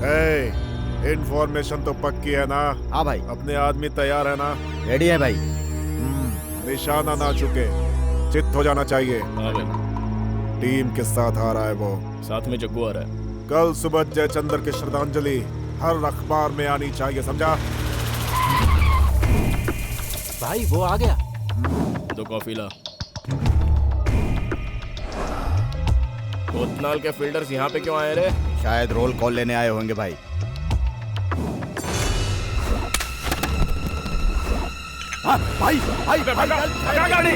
Information तो पक्की है ना? हाँ भाई। अपने आदमी तैयार है ना? रेडी है भाई। निशाना ना चुके, चित हो जाना चाहिए। हाँ भाई। टीम के साथ आ रहा है वो, साथ में जग्गू आ रहा है। कल सुबह जयचंद्र की श्रद्धांजलि हर अखबार में आनी चाहिए, समझा? भाई वो आ गया। दो कॉफी ला। कोतनाल के फील्डर्स यहाँ पे क्यों आए रे? शायद रोल कॉल लेने आए होंगे भाई। हाँ, भाई भाई भगा गाड़ी।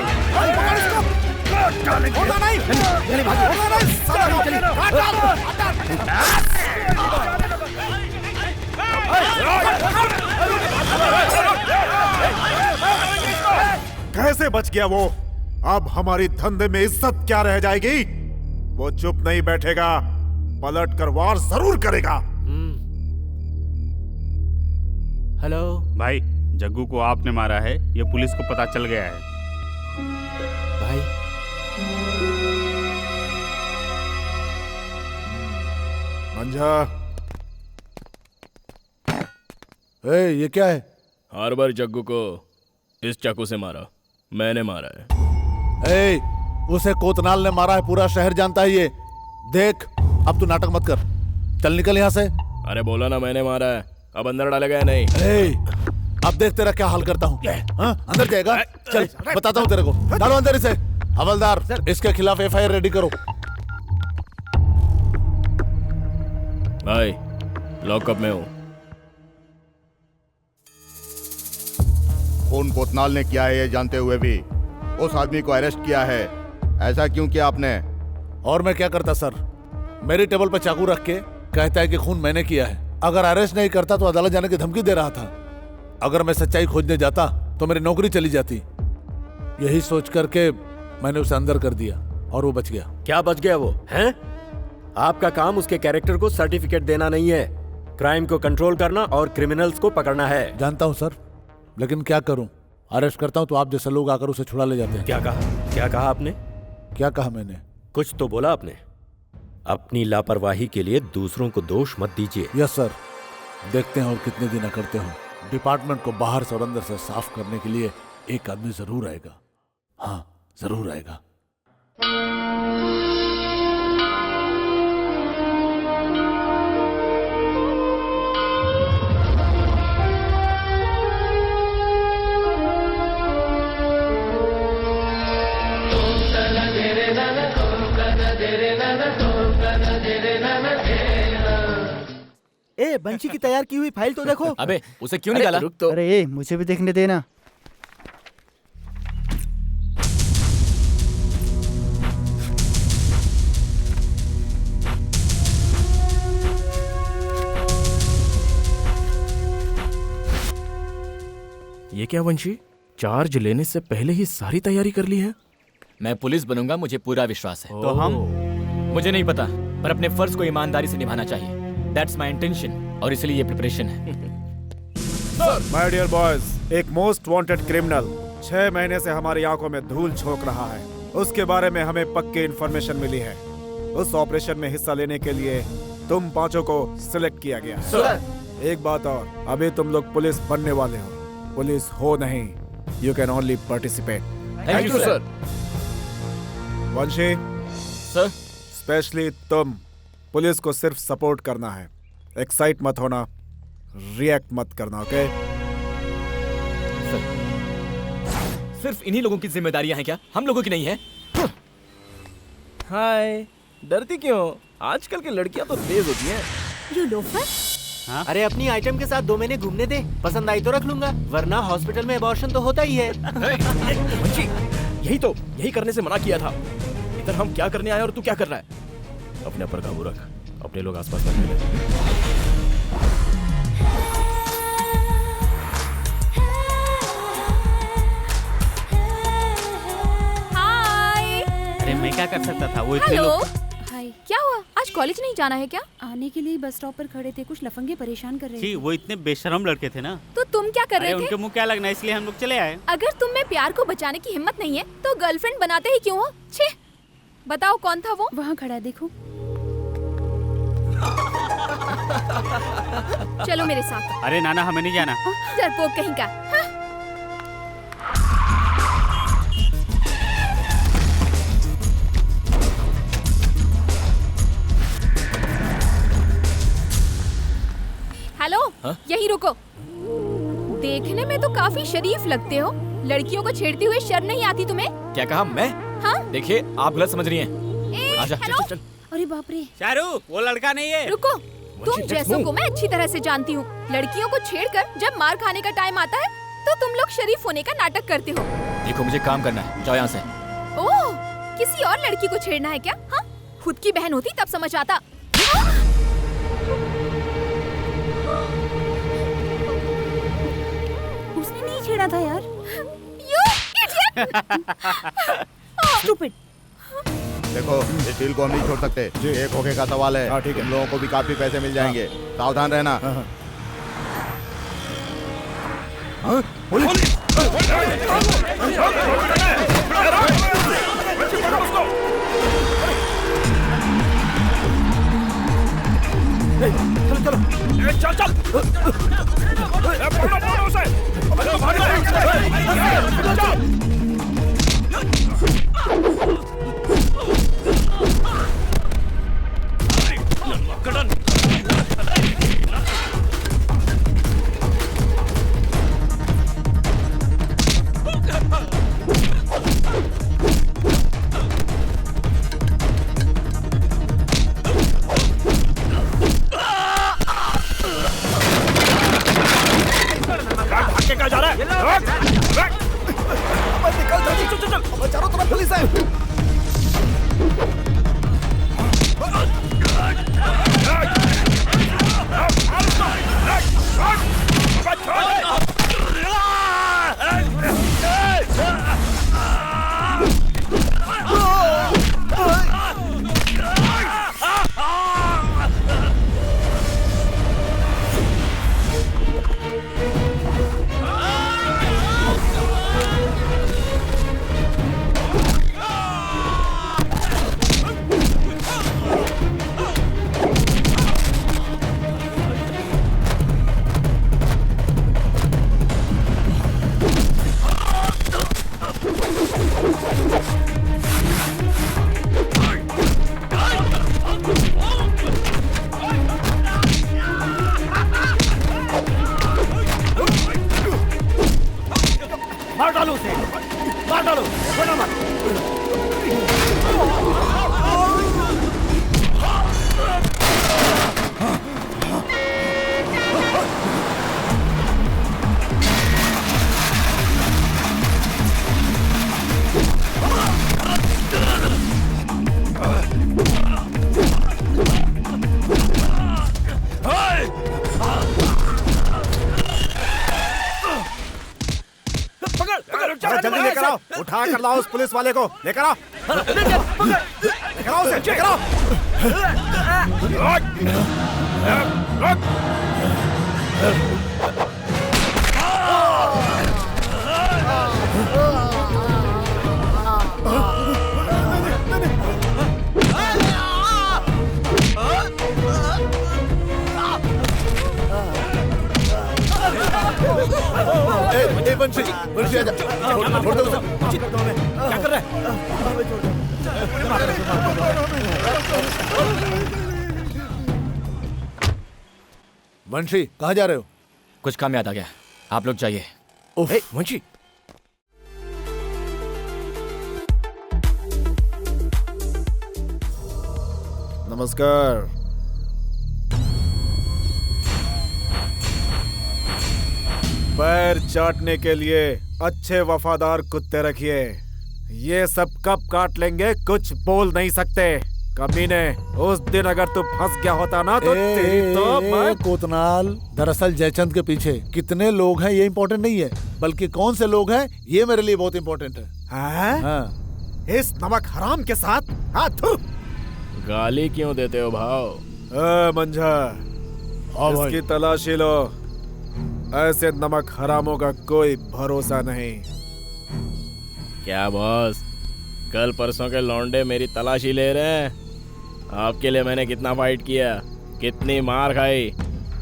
कैसे बच गया वो? अब हमारी धंधे में इज्जत क्या रह जाएगी? वो चुप नहीं बैठेगा, पलट कर वार जरूर करेगा। हेलो भाई, जग्गू को आपने मारा है, ये पुलिस को पता चल गया है। भाई। मंझा, ये क्या है? हर बार जग्गू को इस चाकू से मारा, मैंने मारा है। उसे कोतनाल ने मारा है, पूरा शहर जानता है ये। देख, अब तू नाटक मत कर, चल निकल यहाँ से। अरे बोला ना मैंने मारा है, अब अंदर डालेगा या नहीं? अब देख तेरा क्या हाल करता हूँ। अंदर जाएगा? चल बताता हूँ तेरे को। डालो अंदर इसे। हवलदार, इसके खिलाफ एफआईआर रेडी करो। भाई लॉकअप में हूँ। खून कोतनाल ने किया है ये जानते हुए भी उस आदमी को अरेस्ट किया है, ऐसा क्यों किया आपने? और मैं क्या करता सर? मेरी टेबल पे चाकू रख के कहता है कि खून मैंने किया है। अगर अरेस्ट नहीं करता तो अदालत जाने की धमकी दे रहा था। अगर मैं सच्चाई खोजने जाता तो मेरी नौकरी चली जाती। यही सोच करके मैंने उसे अंदर कर दिया और वो बच गया। क्या बच गया वो? हैं? आपका काम उसके कैरेक्टर को सर्टिफिकेट देना नहीं है, क्राइम को कंट्रोल करना और क्रिमिनल्स को पकड़ना है। जानता हूँ सर, लेकिन क्या करूँ? अरेस्ट करता हूँ तो आप जैसे लोग आकर उसे छुड़ा ले जाते हैं। क्या कहा? क्या कहा आपने? क्या कहा मैंने? कुछ तो बोला आपने। अपनी लापरवाही के लिए दूसरों को दोष मत दीजिए। यस सर, देखते हैं और कितने दिन करते हो। डिपार्टमेंट को बाहर से और अंदर से साफ करने के लिए एक आदमी जरूर आएगा। हाँ, जरूर आएगा। बंशी की तैयार की हुई फाइल तो देखो। अबे उसे क्यों निकाला? रुक तो। अरे मुझे भी देखने देना। ये क्या वंशी, चार्ज लेने से पहले ही सारी तैयारी कर ली है? मैं पुलिस बनूंगा, मुझे पूरा विश्वास है। तो हम? मुझे नहीं पता, पर अपने फर्ज को ईमानदारी से निभाना चाहिए। दैट्स माई इंटेंशन और इसलिए ये प्रिपरेशन है। माय डियर बॉयज, एक मोस्ट वांटेड क्रिमिनल 6 महीने से हमारी आंखों में धूल झोंक रहा है। उसके बारे में हमें पक्की इन्फॉर्मेशन मिली है। उस ऑपरेशन में हिस्सा लेने के लिए तुम 5 को सिलेक्ट किया गया। सर। एक बात और, अभी तुम लोग पुलिस बनने वाले हो, पुलिस हो नहीं। You can only participate. Thank you sir. Vanshi sir, specially तुम पुलिस को सिर्फ सपोर्ट करना है, एक्साइट मत होना, रिएक्ट मत करना, ओके? सिर्फ इन्हीं लोगों की जिम्मेदारियां हैं क्या? हम लोगों की नहीं है? हाय, डरती क्यों? आजकल की लड़कियां तो तेज होती हैं। You loafer. हाँ? अरे अपनी आइटम के साथ 2 महीने घूमने दे, पसंद आई तो रख लूंगा, वरना हॉस्पिटल में अबॉर्शन तो होता ही है। वंशी, यही करने से मना किया था। इधर हम क्या करने आए और तू क्या कर रहा है? अपने पर काबू रख, अपने लोग आसपास मत मिले। अरे मैं क्या कर सकता था? वो इतने हेलो। लोग। हाय, क्या हुआ? आज कॉलेज नहीं जाना है क्या? आने के लिए बस स्टॉप पर खड़े थे, कुछ लफंगे परेशान कर रहे जी, थे। वो इतने बेशरम लड़के थे ना। तो तुम क्या कर अरे रहे उनके थे? मुंह क्या लगना, इसलिए हम लोग चले आए। अगर तुम में प्यार को बचाने की हिम्मत नहीं है तो गर्लफ्रेंड बनाते ही क्यों हो? छे, बताओ कौन था वो? वहाँ खड़ा है, देखो। चलो मेरे साथ। अरे नाना हमें नहीं जाना। डरपोक कहीं का। हाँ? हेलो, यहीं रुको। देखने में तो काफी शरीफ लगते हो। लड़कियों को छेड़ते हुए शर्म नहीं आती तुम्हें? क्या कहा मैं? हाँ? देखिए आप गलत समझ रही हैं। आजा, हेलो? चल। अरे बाप रे। शाहरुख वो लड़का नहीं है। रुको, तुम जैसों को मैं अच्छी तरह से जानती हूँ। लड़कियों को छेड़कर जब मार खाने का टाइम आता है तो तुम लोग शरीफ होने का नाटक करते हो। देखो मुझे काम करना है, जाओ यहाँ से। ओह, किसी और लड़की को छेड़ना है क्या? हाँ? खुद की बहन होती तब समझ आता। हाँ? उसने नहीं छेड़ा था यार। You idiot! Stupid! देखो इस डील को हम नहीं छोड़ सकते। एक होके का सवाल है। ठीक है। तुम लोगों को भी काफी पैसे मिल जाएंगे, सावधान रहना। जल्दी लेकर आओ, उठा कर लाओ उस पुलिस वाले को, लेकर आओ, लेकर आओ उसे, लेकर आओ। बंशी आजा, छोड़ दो उसे। क्या कर रहा है? बंशी कहाँ जा रहे हो? कुछ काम याद आ गया, आप लोग जाइए। ए, वंशी नमस्कार। पैर चाटने के लिए अच्छे वफादार कुत्ते रखिए। ये सब कब काट लेंगे कुछ बोल नहीं सकते। कमीने, उस दिन अगर तू फंस गया होता ना तो तेरी तो मैं... कोतनाल, दरअसल जयचंद के पीछे कितने लोग हैं ये इम्पोर्टेंट नहीं है, बल्कि कौन से लोग हैं ये मेरे लिए बहुत इम्पोर्टेंट है। हाँ? इस नमक हराम के साथ हाथ। गाली क्यों देते हो भाव? मंझा, इसकी तलाशी लो। ऐसे नमक हरामों का कोई भरोसा नहीं। क्या बॉस, कल परसों के लौंडे मेरी तलाशी ले रहे हैं? आपके लिए मैंने कितना फाइट किया। कितनी मार खाई।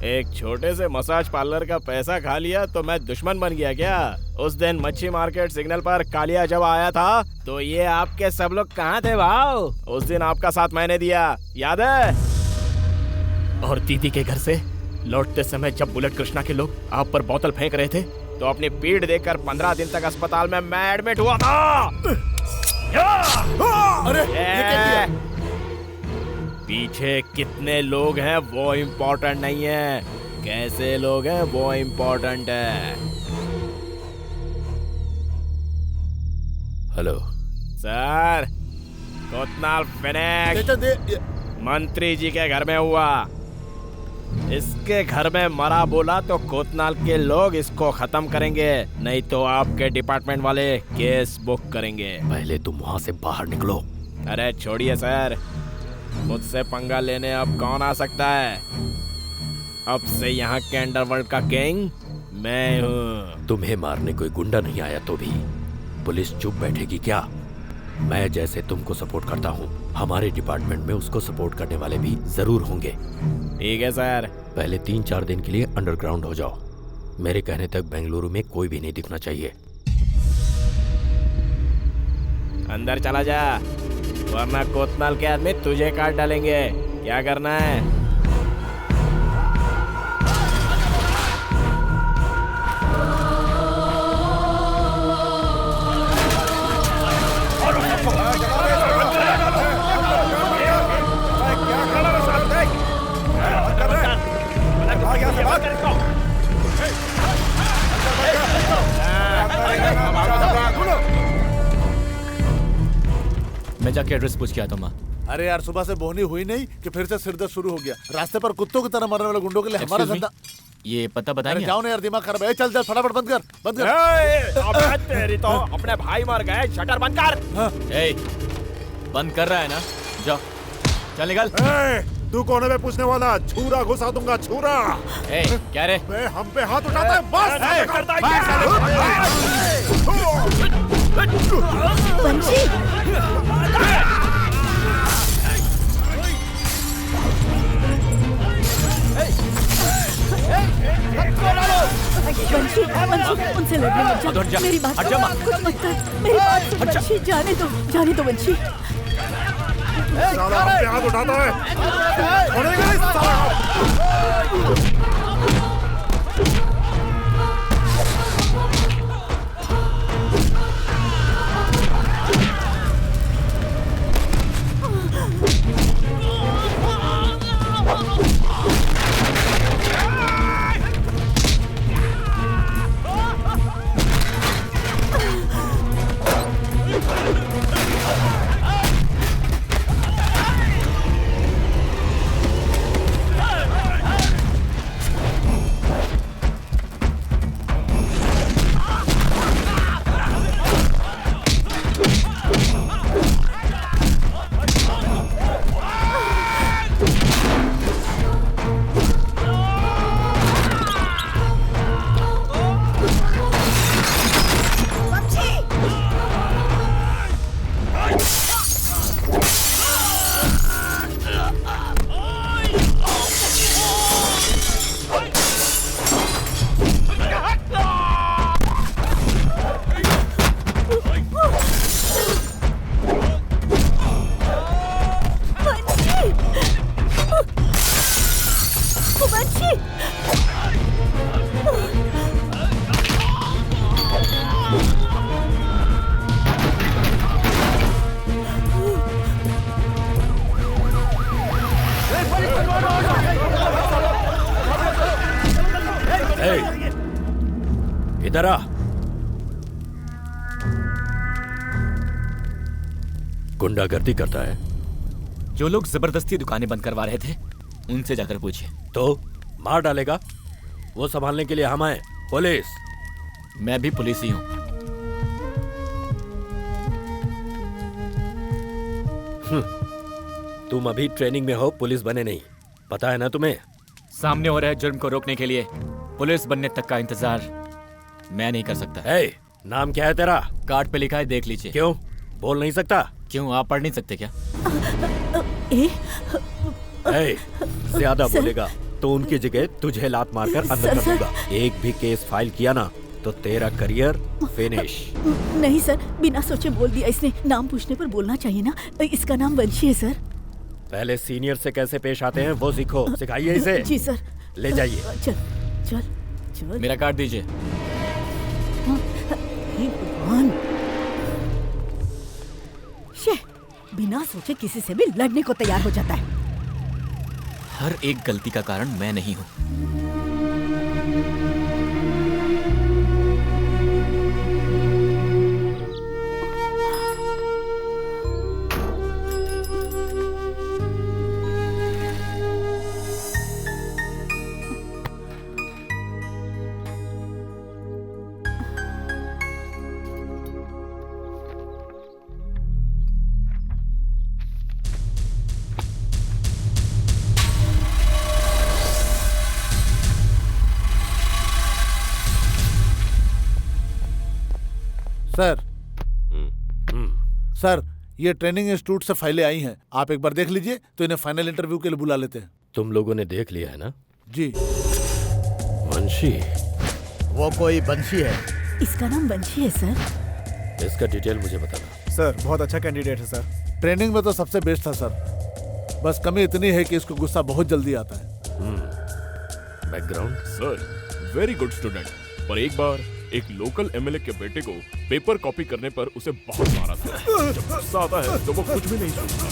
एक छोटे से मसाज पार्लर का पैसा खा लिया तो मैं दुश्मन बन गया क्या? उस दिन मच्छी मार्केट सिग्नल पर कालिया जब आया था तो ये आपके सब लोग कहाँ थे भाव? उस दिन आपका साथ मैंने दिया, याद है? और दीदी के घर से लौटते समय जब बुलेट कृष्णा के लोग आप पर बोतल फेंक रहे थे तो अपनी पीठ देखकर 15 दिन तक अस्पताल में मैं एडमिट हुआ था। अरे ये क्या किया? पीछे कितने लोग हैं वो इम्पोर्टेंट नहीं है, कैसे लोग हैं वो इम्पोर्टेंट है। हेलो सर, कोतनाल फिनिश मंत्री जी के घर में हुआ। इसके घर में मरा बोला तो कोतनाल के लोग इसको खत्म करेंगे, नहीं तो आपके डिपार्टमेंट वाले केस बुक करेंगे। पहले तुम वहां से बाहर निकलो। अरे छोड़िए सर, मुझसे पंगा लेने अब कौन आ सकता है? अब से यहाँ के अंडरवर्ल्ड का किंग मैं हूँ। तुम्हें मारने कोई गुंडा नहीं आया तो भी पुलिस चुप बैठेगी क्या? मैं जैसे तुमको सपोर्ट करता हूँ, हमारे डिपार्टमेंट में उसको सपोर्ट करने वाले भी जरूर होंगे। ठीक है सर। पहले 3-4 दिन के लिए अंडरग्राउंड हो जाओ। मेरे कहने तक बेंगलुरु में कोई भी नहीं दिखना चाहिए। अंदर चला जा, वरना कोतनाल के आदमी तुझे काट डालेंगे। क्या करना है? मैं जाके एड्रेस पूछ के आता हूँ माँ। अरे यार, सुबह से बोहनी हुई नहीं कि फिर से सिरदर्द शुरू हो गया। रास्ते पर कुत्तों की तरह मरने वाले गुंडों के लिए हमारा Excuse me? धंधा। ये पता अरे बताएंगे? जाओ ना यार, दिमाग खराब है। चल चल फटाफट बंद कर, बंद कर। अबे तेरी तो, अपने भाई मर गए, शटर बंद कर। ए, बंद कर रहा है ना? जाओ, चल निकल। तू कोने में पूछने वाला? छुरा घुसा दूंगा, छुरा। ए, क्या रे? बे, हम पे हाथ उठाता है, बस। बंशी, उनसे लड़ने मत जा। हट जा, मेरी बात हट जा माँ। कुछ मत कर, मेरी बात सुन बंशी, जाने दो बंशी। साला हम पे हाथ उठाता है, छोड़ेगा नहीं साला। इधर आ। गुंडागर्दी करता है। जो लोग जबरदस्ती दुकानें बंद करवा रहे थे उनसे जाकर पूछिए। तो मार डालेगा? वो संभालने के लिए हम आए, पुलिस। मैं भी पुलिस ही हूँ। तुम अभी ट्रेनिंग में हो, पुलिस बने नहीं, पता है ना तुम्हें? सामने हो रहे जुर्म को रोकने के लिए पुलिस बनने तक का इंतजार मैं नहीं कर सकता। नाम क्या है तेरा? कार्ड पे लिखा है, देख लीजिए। क्यों बोल नहीं सकता? क्यों, आप पढ़ नहीं सकते क्या? ज्यादा सर। बोलेगा तो उनकी जगह तुझे लात मारकर अंदर सर, कर सर। दूंगा। एक भी केस फाइल किया ना तो तेरा करियर फिनिश। नहीं सर, बिना सोचे बोल दिया इसने। नाम पूछने पर बोलना चाहिए ना। इसका नाम वंशी है सर। पहले सीनियर से कैसे पेश आते हैं वो सीखो, सिखाइए इसे। जी सर। ले जाइए। चल चल चल। मेरा कार्ड दीजिए। हे भगवान, शे, बिना सोचे किसी से भी लड़ने को तैयार हो जाता है। हर एक गलती का कारण मैं नहीं हूँ। सर सर, ये ट्रेनिंग इंस्टीट्यूट से फाइलें आई हैं, आप एक बार देख लीजिए तो इन्हें फाइनल इंटरव्यू के लिए बुला लेते हैं। तुम लोगों ने देख लिया है ना? जी। वंशी, वो कोई बंशी है। इसका नाम वंशी है सर। इसका डिटेल मुझे बताना। सर बहुत अच्छा कैंडिडेट है सर। ट्रेनिंग में तो सबसे बेस्ट था सर, बस कमी इतनी है कि इसको गुस्सा बहुत जल्दी आता है। Background? Sir very good student, पर एक बार एक लोकल एमएलए के बेटे को पेपर कॉपी करने पर उसे बहुत मारा था। जब गुस्सा आता है तो वो कुछ भी नहीं सोचता।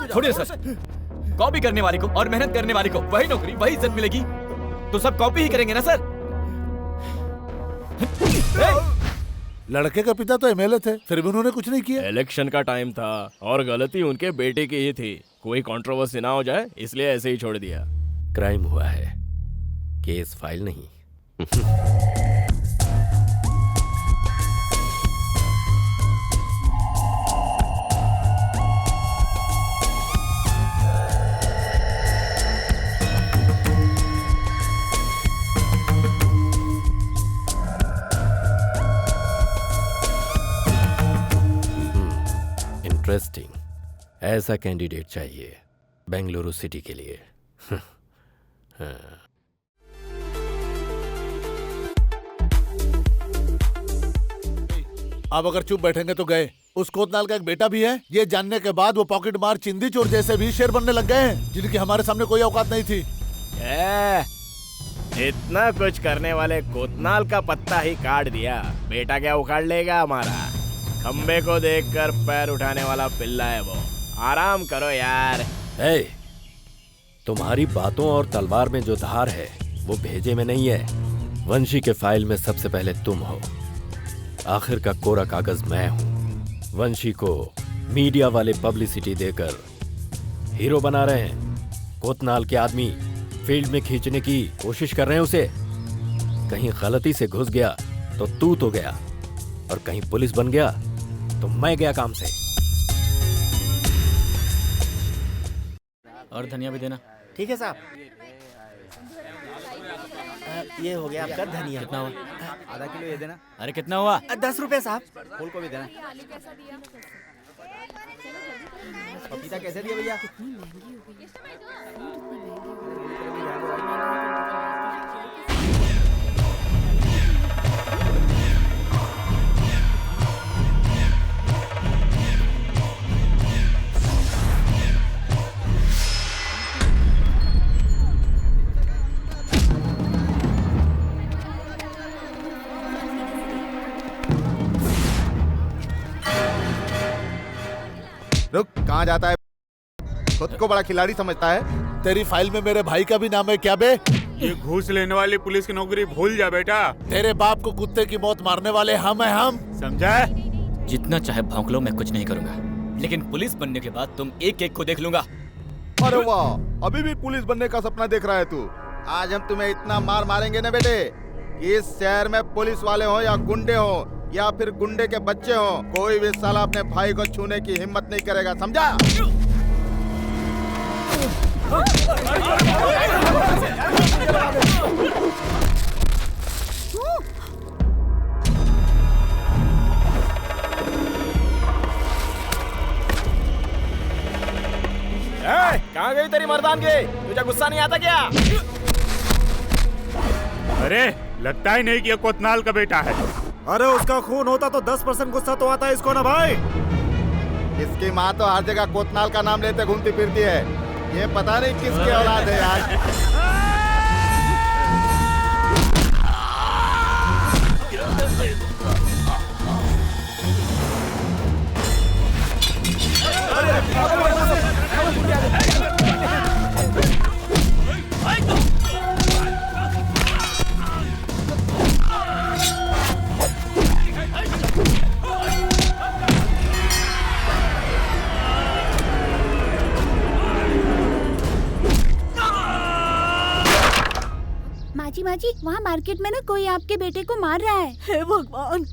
छोड़िए सर, कॉपी करने वाले को और मेहनत करने वाले को वही नौकरी वही इज्जत मिलेगी, तो सब कॉपी ही करेंगे ना सर। लड़के का पिता तो एमएलए थे, फिर भी उन्होंने कुछ नहीं किया। इलेक्शन का टाइम था और गलती उनके बेटे की ही थी। कोई कंट्रोवर्सी ना हो जाए इसलिए ऐसे ही छोड़ दिया। क्राइम हुआ है, केस फाइल नहीं। इंटरेस्टिंग, ऐसा कैंडिडेट चाहिए बेंगलुरु सिटी के लिए। हाँ। आप अगर चुप बैठेंगे तो गए। उस कोतनाल का एक बेटा भी है, ये जानने के बाद वो पॉकेट मार चिंदी चोर जैसे भी शेर बनने लग गए हैं, जिनकी हमारे सामने कोई औकात नहीं थी। इतना कुछ करने वाले कोतनाल का पत्ता ही काट दिया, बेटा क्या उखाड़ लेगा हमारा? खंबे को देखकर पैर उठाने वाला पिल्ला है वो। आराम करो यार। हे, तुम्हारी बातों और तलवार में जो धार है वो भेजे में नहीं है। वंशी के फाइल में सबसे पहले तुम हो, आखिर का कोरा कागज मैं हूं। वंशी को मीडिया वाले पब्लिसिटी देकर हीरो बना रहे हैं। कोतनाल के आदमी फील्ड में खींचने की कोशिश कर रहे हैं उसे। कहीं गलती से घुस गया तो तू तो गया, और कहीं पुलिस बन गया तो मैं गया काम से। और धनिया भी देना। ठीक है साहब। ये हो गया आपका धनिया। कितना हुआ? आधा किलो ये देना। अरे कितना हुआ? 10 रुपए साहब। फूल को भी देना। पपीता कैसे दिया भैया? रुक, कहाँ जाता है? खुद को बड़ा खिलाड़ी समझता है। तेरी फाइल में मेरे भाई का भी नाम है क्या बे? ये घूस लेने वाली पुलिस की नौकरी भूल जा बेटा। तेरे बाप को कुत्ते की मौत मारने वाले हम हैं हम। समझा? जितना चाहे भौंक लो, मैं कुछ नहीं करूंगा, लेकिन पुलिस बनने के बाद तुम एक एक को देख लूंगा। अरे वाह, अभी भी पुलिस बनने का सपना देख रहा है तू। आज हम तुम्हें इतना मार मारेंगे ना बेटे कि इस शहर में पुलिस वाले हो या गुंडे हो या फिर गुंडे के बच्चे हो, कोई भी साला अपने भाई को छूने की हिम्मत नहीं करेगा, समझा? मर्दानगी, तुझे गुस्सा नहीं आता क्या? अरे लगता ही नहीं कि ये कोतनाल का बेटा है। अरे उसका खून होता तो 10% गुस्सा तो आता है इसको ना भाई। इसकी माँ तो हर जगह कोतनाल का नाम लेते घूमती फिरती है। ये पता नहीं किसकी औलाद है यार। माजी वहाँ मार्केट में ना कोई आपके बेटे को मार रहा है। हे भगवान।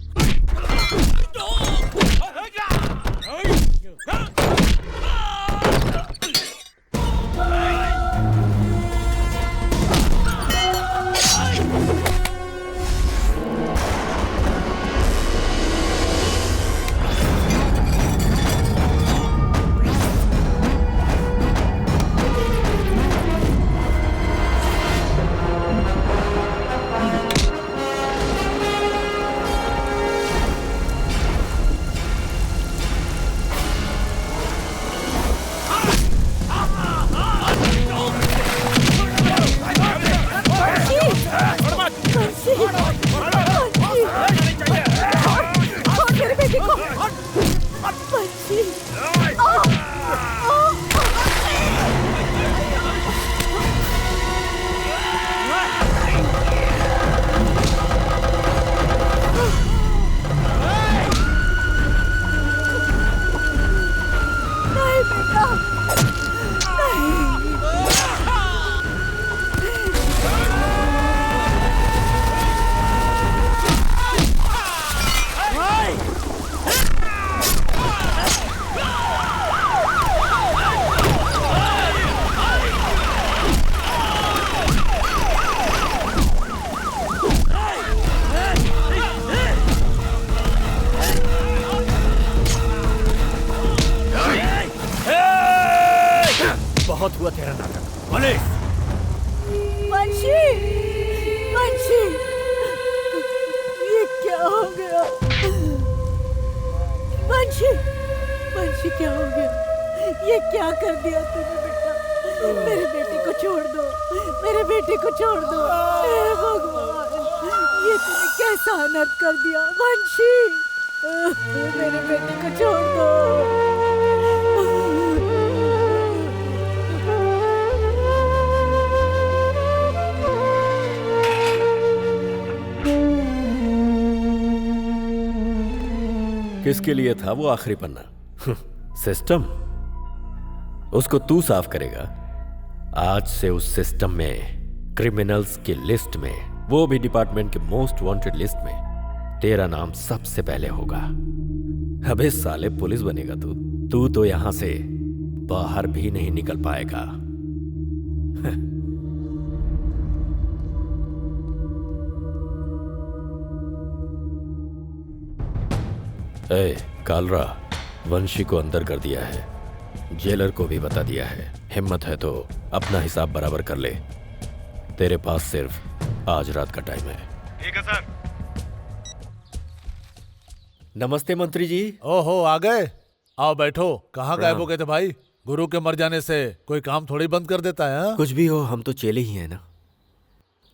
बहुत हुआ तेरा नाटक। पुलिस! वंशी! वंशी! ये क्या हो गया? वंशी! वंशी क्या हो गया? ये क्या कर दिया तूने बेटा? मेरे बेटे को छोड़ दो, मेरे बेटे को छोड़ दो। हे भगवान, ये तूने कैसा अनर्थ कर दिया? वंशी! मेरे बेटे को छोड़ दो। किसके लिए था वो आखिरी पन्ना? सिस्टम। उसको तू साफ करेगा। आज से उस सिस्टम में, क्रिमिनल्स की लिस्ट में, वो भी डिपार्टमेंट के मोस्ट वांटेड लिस्ट में तेरा नाम सबसे पहले होगा। अबे साले, पुलिस बनेगा तू तो यहां से बाहर भी नहीं निकल पाएगा। ए, कालरा, वंशी को अंदर कर दिया है। जेलर को भी बता दिया है। हिम्मत है तो अपना हिसाब बराबर कर ले। तेरे पास सिर्फ आज रात का टाइम है। ठीक है सर। नमस्ते मंत्री जी। ओहो, आ गए। आओ बैठो। कहाँ गायब हो गए थे भाई? गुरु के मर जाने से कोई काम थोड़ी बंद कर देता है। हा? कुछ भी हो, हम तो चेले ही हैं ना।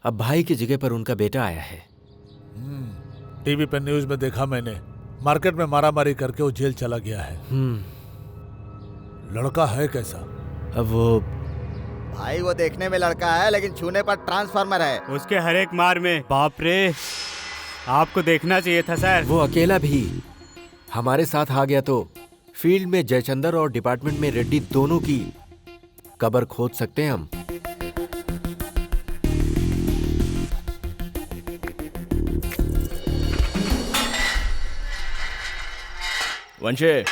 अब भाई की जगह पर उनका बेटा आया है। टीवी पे न्यूज में देखा मैंने। मार्केट में मारामारी करके वो जेल चला गया है। लड़का है कैसा? अब वो भाई वो देखने में लड़का है, लेकिन छूने पर ट्रांसफार्मर है। उसके हर एक मार में बाप रे, आपको देखना चाहिए था सर। वो अकेला भी हमारे साथ आ गया तो फील्ड में जयचंदर और डिपार्टमेंट में रेड्डी दोनों की कब्र खोद सकते हैं हम। वंशी,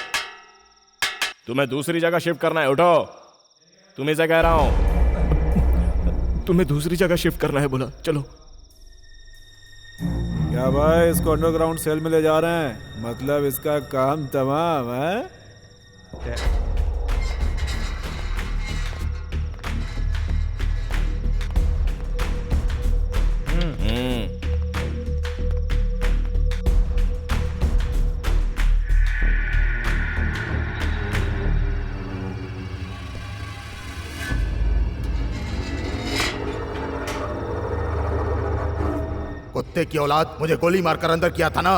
तुम्हें दूसरी जगह शिफ्ट करना है। उठो, तुम्हें से कह रहा हूं। तुम्हें दूसरी जगह शिफ्ट करना है बोला, चलो। क्या भाई, इसको अंडरग्राउंड सेल में ले जा रहे हैं? मतलब इसका काम तमाम है? कुत्ते की औलाद, मुझे गोली मारकर अंदर किया था ना।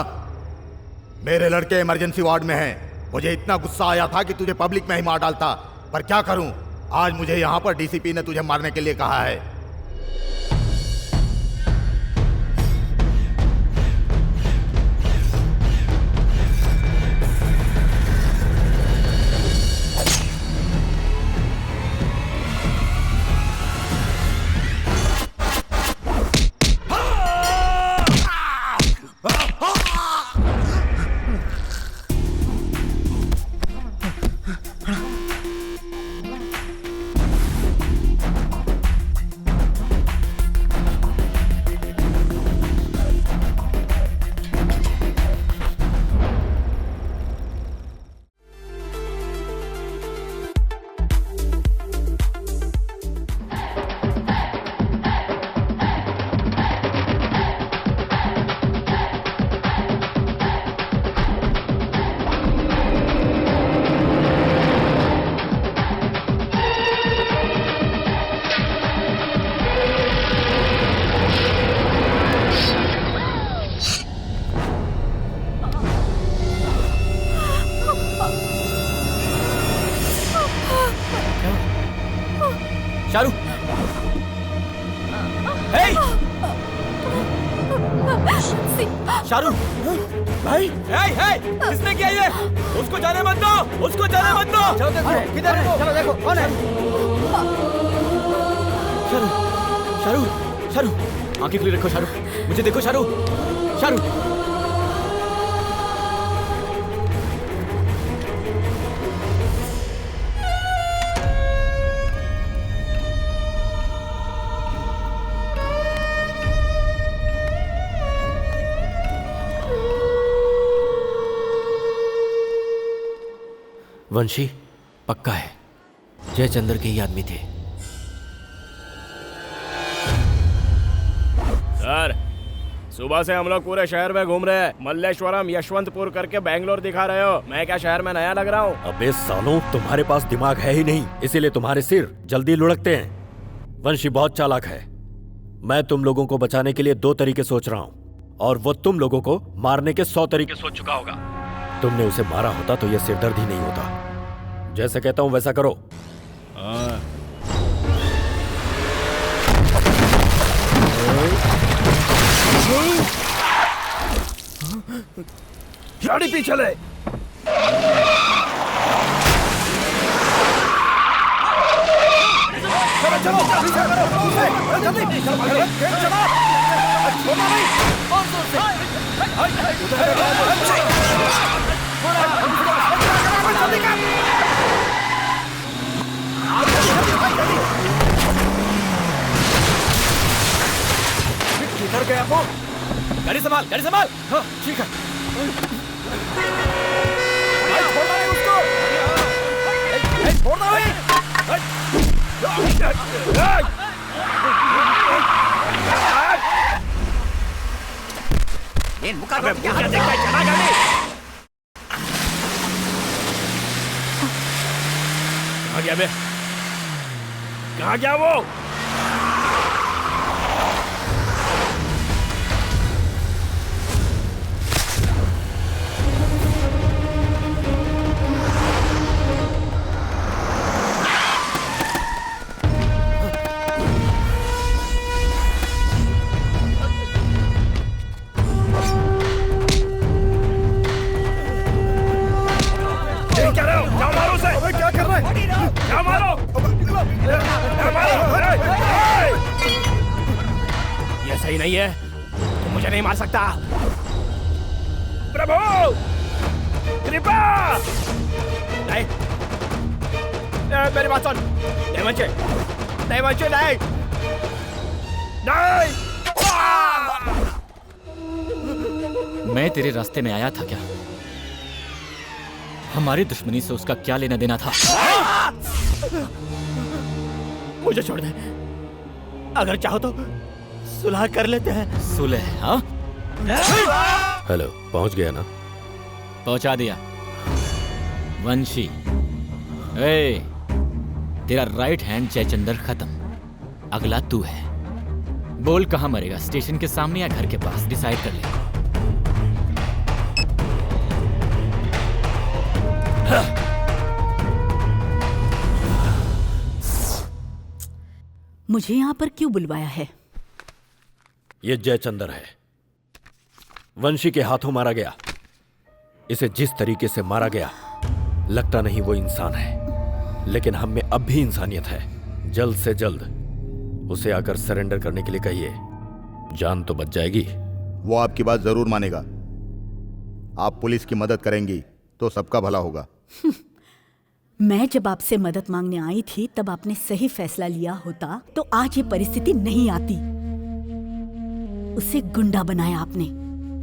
मेरे लड़के इमरजेंसी वार्ड में हैं। मुझे इतना गुस्सा आया था कि तुझे पब्लिक में ही मार डालता, पर क्या करूं, आज मुझे यहाँ पर डीसीपी ने तुझे मारने के लिए कहा है। शाहरुख, हे! शाहरुख भाई, किसने किया ये? उसको जाने मत दो, उसको जाने मत दो। चलो देखो, किधर है? चलो देखो कौन है? शाहरुख, शाहरुख, शाहरुख, आंखें खुली रखो शाहरुख, मुझे देखो शाहरुख, शाहरुख। वंशी पक्का है जयचंद्र के ही आदमी थे। सर, सुबह से हम लोग पूरे शहर में घूम रहे हैं। मल्लेश्वरम, यशवंतपुर करके बैंगलोर दिखा रहे हो। मैं क्या शहर में नया लग रहा हूँ? अबे सालों, तुम्हारे पास दिमाग है ही नहीं, इसीलिए तुम्हारे सिर जल्दी लुढ़कते हैं। वंशी बहुत चालाक है। मैं तुम लोगों को बचाने के लिए 2 तरीके सोच रहा हूँ, और वो तुम लोगों को मारने के 100 तरीके सोच चुका होगा। तुमने उसे मारा होता तो यह सिरदर्द ही नहीं होता। जैसे कहता हूं वैसा करो। गाड़ी पीछे ले। चलो चलो पीछे करो, पीछे जल्दी चलो, छोड़ो नहीं, और जोर से। जल्दी कर। किधर गया वो? गाड़ी संभाल, गाड़ी संभाल। हाँ, ठीक है। छोड़ना नहीं उसको। छोड़ना नहीं। मुका दो। क्या देखता है? चला गाड़ी। कहाँ गया बे? कहाँ गया वो? ये सही नहीं है, तुम मुझे नहीं मार सकता। प्रभु, कृपा। नहीं, मेरी बात सुन। देवंचे, देवंचे नहीं, नहीं। मैं तेरे रास्ते में आया था क्या? हमारी दुश्मनी से उसका क्या लेना देना था? मुझे छोड़ दे, अगर चाहो तो सुलह कर लेते हैं। सुलह? हाँ? हेलो, पहुंच गया ना? पहुंचा दिया। वंशी, ए, तेरा राइट हैंड जयचंद्र खत्म, अगला तू है। बोल कहाँ मरेगा, स्टेशन के सामने या घर के पास, डिसाइड कर ले। मुझे यहाँ पर क्यों बुलवाया है? ये जयचंद्र है, वंशी के हाथों मारा गया। इसे जिस तरीके से मारा गया लगता नहीं वो इंसान है, लेकिन हम में अब भी इंसानियत है। जल्द से जल्द उसे आकर सरेंडर करने के लिए कहिए, जान तो बच जाएगी। वो आपकी बात जरूर मानेगा। आप पुलिस की मदद करेंगी तो सबका भला होगा। मैं जब आपसे मदद मांगने आई थी तब आपने सही फैसला लिया होता तो आज ये परिस्थिति नहीं आती। उसे गुंडा बनाया आपने।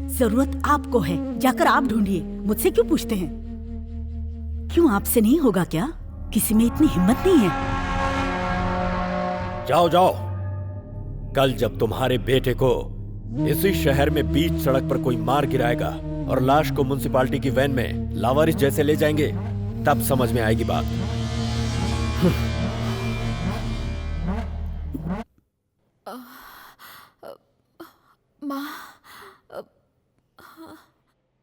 जरूरत आपको है, जाकर आप ढूंढिए, मुझसे क्यों पूछते हैं? क्यों आपसे नहीं होगा क्या? किसी में इतनी हिम्मत नहीं है? जाओ जाओ, कल जब तुम्हारे बेटे को इसी शहर में बीच सड़क पर कोई मार गिराएगा और लाश को म्युनिसिपालिटी की वैन में लावारिस जैसे ले जाएंगे, तब समझ में आएगी बात। माँ,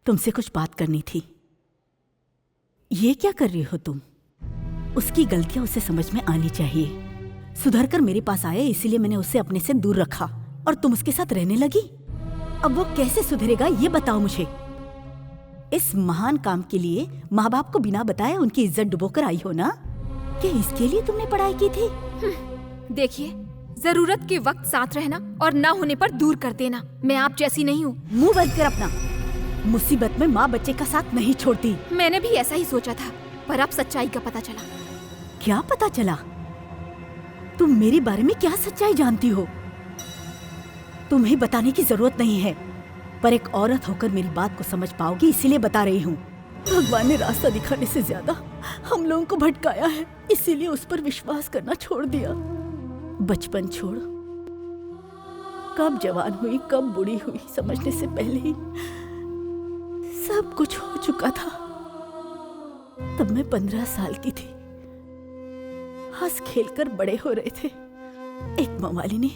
तुमसे कुछ बात करनी थी। ये क्या कर रही हो तुम? उसकी गलतियां उसे समझ में आनी चाहिए। सुधर कर मेरे पास आया, इसीलिए मैंने उसे अपने से दूर रखा और तुम उसके साथ रहने लगी। अब वो कैसे सुधरेगा ये बताओ मुझे। इस महान काम के लिए माँ बाप को बिना बताए उनकी इज्जत डुबोकर आई हो ना? क्या इसके लिए तुमने पढ़ाई की थी? देखिए, जरूरत के वक्त साथ रहना और ना होने पर दूर कर देना। मैं आप जैसी नहीं हूँ। मुंह बंद कर अपना। मुसीबत में माँ बच्चे का साथ नहीं छोड़ती। मैंने भी ऐसा ही सोचा था, पर अब सच्चाई का पता चला। क्या पता चला? तुम मेरे बारे में क्या सच्चाई जानती हो? तुम्हें बताने की जरूरत नहीं है, पर एक औरत होकर मेरी बात को समझ पाओगी इसीलिए बता रही हूँ। भगवान ने रास्ता दिखाने से ज्यादा हम लोगों को भटकाया है, इसीलिए उस पर विश्वास करना छोड़ दिया। बचपन छोड़, कब जवान हुई कब बूढ़ी हुई समझने से पहले ही सब कुछ हो चुका था। तब मैं 15 साल की थी। हंस खेलकर बड़े हो रहे थे। एक मवाली ने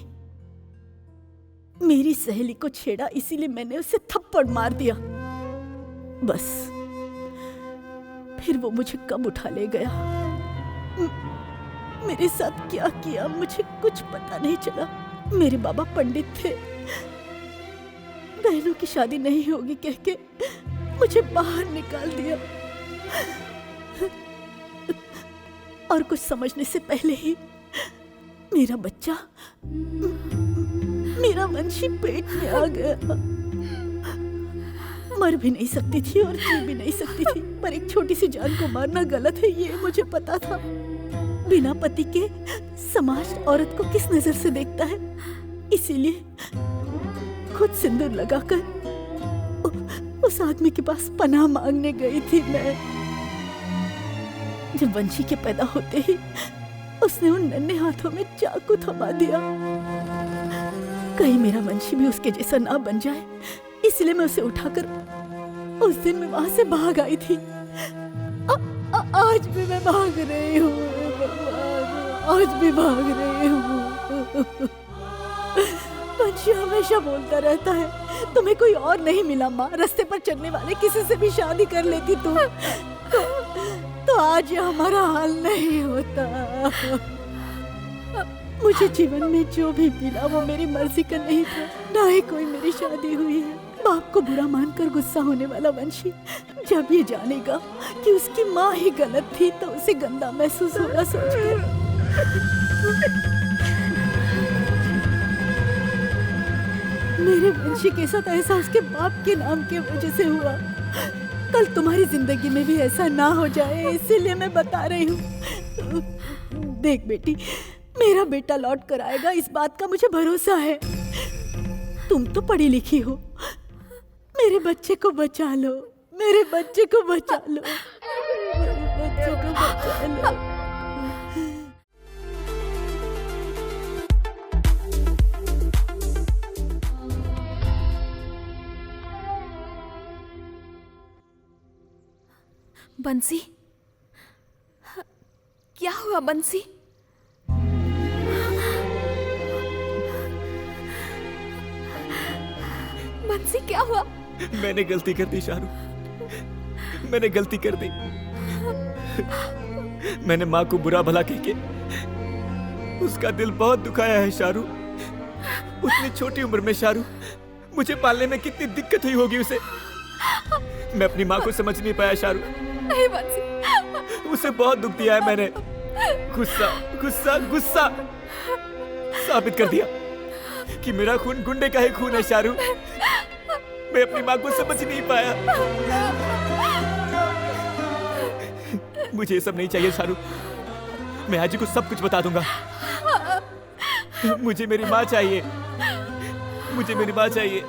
मेरी सहेली को छेड़ा, इसीलिए मैंने उसे थप्पड़ मार दिया। बस फिर वो मुझे कब उठा ले गया, मेरे साथ क्या किया मुझे कुछ पता नहीं चला। मेरे बाबा पंडित थे। बहनों की शादी नहीं होगी कह के मुझे बाहर निकाल दिया और कुछ समझने से पहले ही मेरा बच्चा, मेरा वंशी पेट में आ गया। मर भी नहीं सकती थी और जी भी नहीं सकती थी, पर एक छोटी सी जान को मारना गलत है ये मुझे पता था। बिना पति के समाज औरत को किस नजर से देखता है, इसीलिए खुद सिंदूर लगाकर उस आदमी के पास पनाह मांगने गई थी मैं। जब वंशी के पैदा होते ही उसने उन नन्हे हाथों में चाकू थमा दिया। कहीं मेरा वंशी भी उसके जैसा ना बन जाए, इसलिए मैं उसे उठाकर उस दिन मैं वहां से भाग आई थी। आज भी मैं भाग रही हूँ, आज भी भाग रही हूँ। वंशी हमेशा बोलता रहता है तुम्हें कोई और नहीं मिला माँ, रास्ते पर चलने वाले किसी से भी शादी कर लेती तुम तो आज ये हमारा हाल नहीं होता। मुझे जीवन में जो भी मिला वो मेरी मर्जी का नहीं था, ना ही कोई मेरी शादी हुई है। बाप को बुरा मानकर गुस्सा होने वाला वंशी जब ये जानेगा कि उसकी माँ ही गलत थी तो उसे गंदा महसूस होगा सोचकर। मेरे वंशी के साथ ऐसा उसके बाप के नाम की वजह से हुआ। कल तुम्हारी जिंदगी में भी ऐसा ना हो जाए, इसीलिए मैं बता रही हूँ। देख बेटी, मेरा बेटा लौट कर आएगा, इस बात का मुझे भरोसा है। तुम तो पढ़ी लिखी हो, मेरे बच्चे को बचा लो, मेरे बच्चे को बचा लो, मेरे बच्चे को बचा लो। बंसी, क्या हुआ बंसी? बंसी क्या हुआ? मैंने गलती कर दी शारू, मैंने गलती कर दी। मैंने माँ को बुरा भला कह के उसका दिल बहुत दुखाया है शारू। उतनी छोटी उम्र में शारू, मुझे पालने में कितनी दिक्कत हुई होगी उसे। मैं अपनी माँ को समझ नहीं पाया शारू। नहीं बंसी, उसे बहुत दुख दिया है मैंने। गुस्सा गुस्सा गुस्सा साबित कर दिया कि मेरा खून गुंडे का ही खून है शारू। मैं अपनी माँ को समझ नहीं पाया। मुझे ये सब नहीं चाहिए शारू। मैं आज को सब कुछ बता दूंगा। मुझे मेरी माँ चाहिए, मुझे मेरी माँ चाहिए।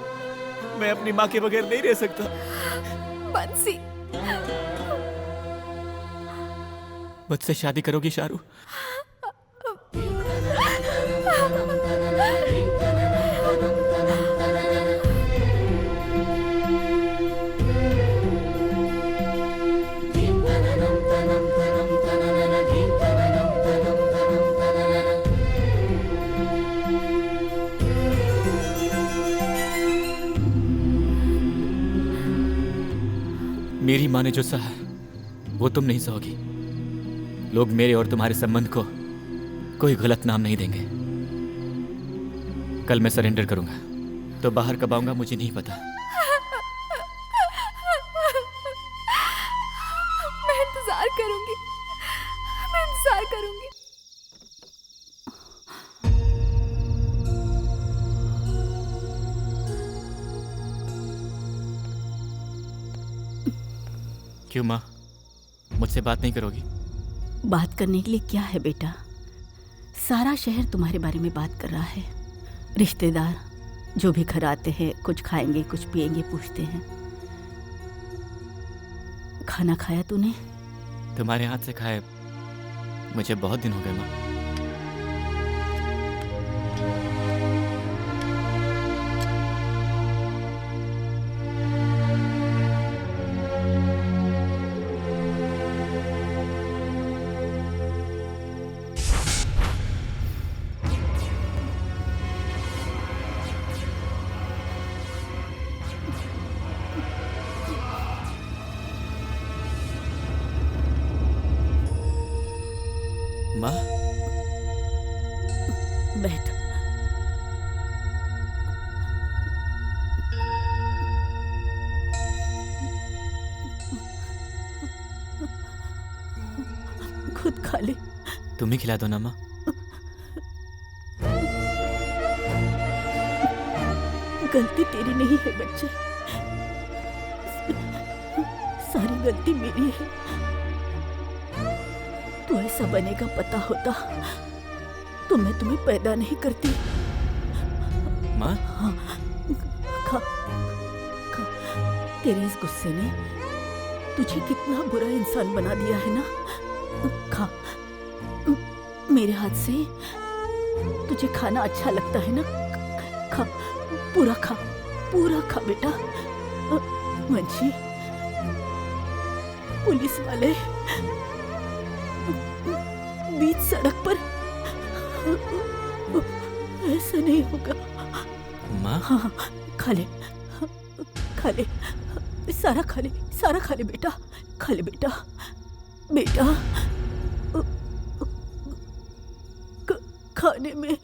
मैं अपनी माँ के बगैर नहीं रह सकता। बंसी, मुझसे शादी करोगी शारू? मेरी माँ ने जो सहा वो तुम नहीं सहोगी। लोग मेरे और तुम्हारे संबंध को कोई गलत नाम नहीं देंगे। कल मैं सरेंडर करूंगा, तो बाहर कब आऊंगा मुझे नहीं पता। मैं इंतजार करूंगी, मैं इंतजार करूंगी। क्यों माँ, मुझसे बात नहीं करोगी? बात करने के लिए क्या है बेटा? सारा शहर तुम्हारे बारे में बात कर रहा है। रिश्तेदार जो भी घर आते हैं, कुछ खाएंगे कुछ पिएंगे पूछते हैं। खाना खाया तूने? तुम्हारे हाथ से खाए मुझे बहुत दिन हो गए माँ। माँ, बैठ। खुद खा ले। तुम ही खिला दो ना माँ। गलती तेरी नहीं है बच्चे, सारी गलती मेरी है। तू ऐसा बनेगा पता होता तो मैं तुम्हें पैदा नहीं करती। माँ, हाँ, खा, खा। तेरे इस गुस्से ने तुझे कितना बुरा इंसान बना दिया है ना। खा, मेरे हाथ से तुझे खाना अच्छा लगता है ना। खा, पूरा खा, पूरा खा बेटा। वंशी, पुलिस वाले बीच सड़क पर, ऐसा नहीं होगा। माँ, हाँ, खा ले, खा ले, सारा खा ले, सारा खा ले बेटा, खा ले बेटा। बेटा, खाने में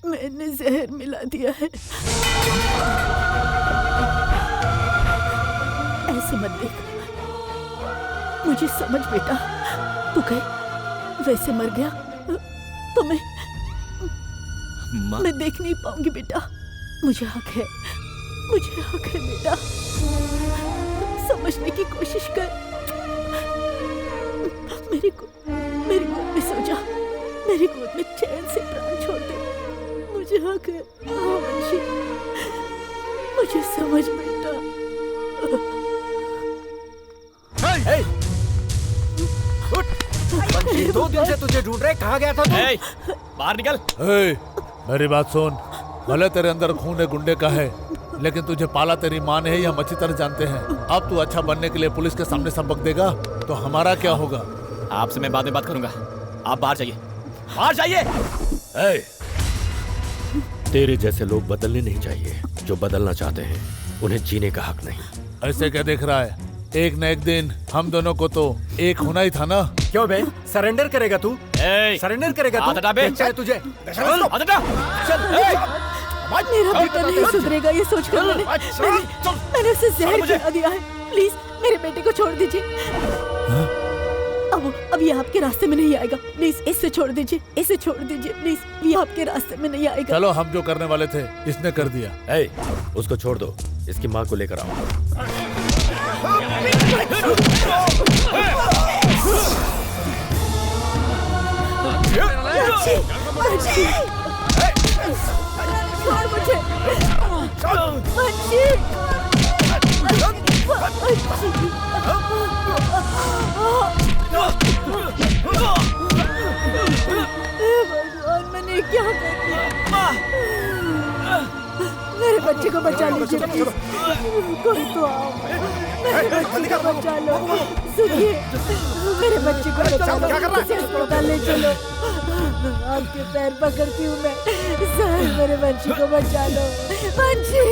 मैंने जहर मिला दिया है। ऐसे मत देख, मुझे समझ बेटा। तू कहे वैसे मर गया तो मैं देख नहीं पाऊंगी बेटा। मुझे हक है, मुझे हक है बेटा। समझने की कोशिश कर। मेरी गोद में सो जा, मेरी गोद में चैन से प्राण छोड़ दे। मुझे हक है। हाँ वंशी, मुझे समझ बेटा। वंशी, 2 दिन से तुझे ढूंढ रहे, कहाँ गया था तू? बाहर निकल। मेरी बात सुन, भले तेरे अंदर खून है गुंडे का है, लेकिन तुझे पाला तेरी माँ ने है, यह हम अच्छी तरह जानते हैं। अब तू अच्छा बनने के लिए पुलिस के सामने सबक देगा तो हमारा क्या होगा? आपसे मैं बाद में बात करूंगा। आप बाहर जाइए, बाहर जाइए। तेरे जैसे लोग बदलने नहीं चाहिए। जो बदलना चाहते हैं उन्हें जीने का हक नहीं। ऐसे क्या देख रहा है? एक न एक दिन हम दोनों को तो एक होना ही था ना। क्यों बे, सरेंडर करेगा तू? सरेंडर करेगा तू? हटा बे। चाहे तुझे मेरा बेटा नहीं सुधरेगा ये सोचकर मैंने उसे जहर खिला दिया है। प्लीज मेरे बेटे को छोड़ दीजिए। अब ये आपके रास्ते में नहीं आएगा। प्लीज इसे छोड़ दीजिए, इसे छोड़ दीजिए प्लीज। ये आपके रास्ते में नहीं आएगा। चलो, हम जो करने वाले थे इसने कर दिया। उसको छोड़ दो, इसकी माँ को लेकर आओ। छोड़ मुझे। भगवान, मैंने क्या कर दिया? मेरे बच्चे को बचा लीजिए प्लीज। कोई तो आओ, मेरे बच्चे को बचा लो। सुनिए, मेरे बच्चे को बचा लो। इसे अस्पताल ले चलो। आपके पैर पकड़ती हूँ मैं। सर, मेरे बच्चे को बचा लो। बच्ची,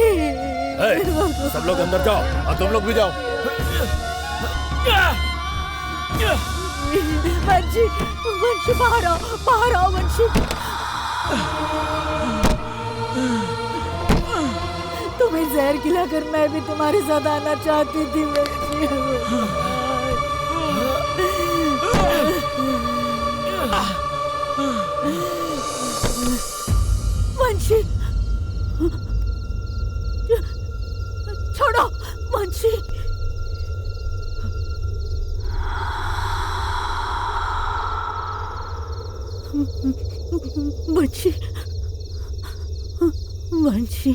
सब लोग अंदर जाओ और तुम लोग भी जाओ। वंशी, वंशी बाहर आओ, बाहर आओ वंशी। तुम्हें जहर खिलाकर मैं भी तुम्हारे साथ आना चाहती थी वंशी। वंशी, छोड़ो वंशी। वंशी, वंशी,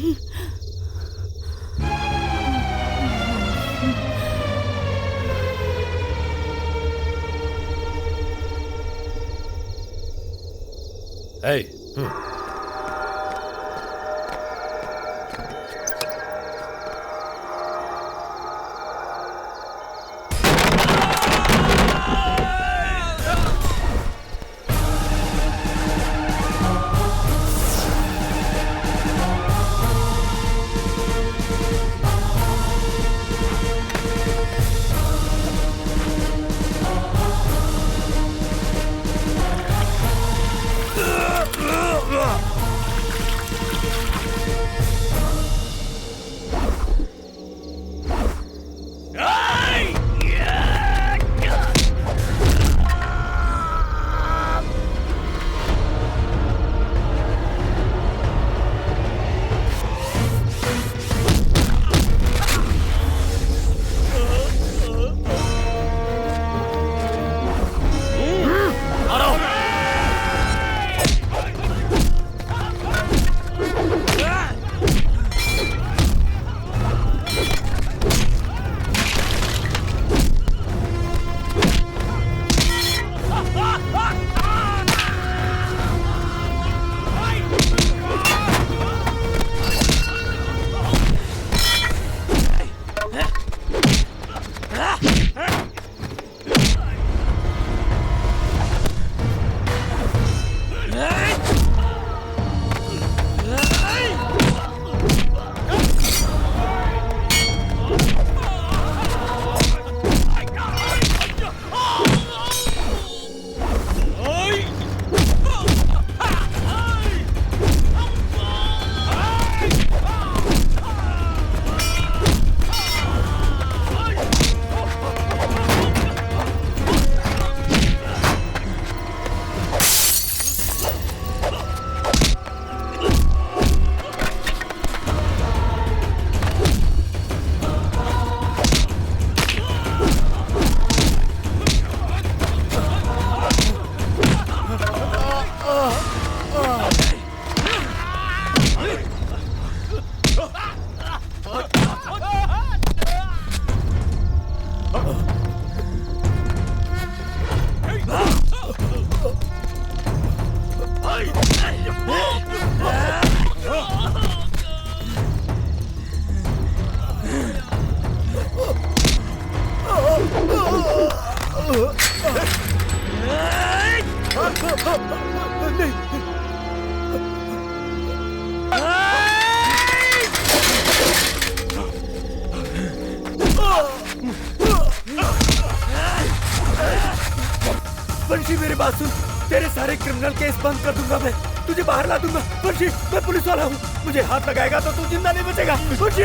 तेरे सारे क्रिमिनल केस बंद कर दूंगा मैं, तुझे बाहर ला दूंगा। मुंशी, मैं पुलिस वाला हूँ, मुझे हाथ लगाएगा तो तू जिंदा नहीं बचेगा। मुंशी।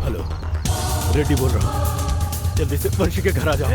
हेलो, रेड्डी बोल रहा हूँ, जल्दी से वंशी के घर आ जाओ।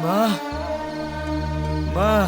माँ, माँ,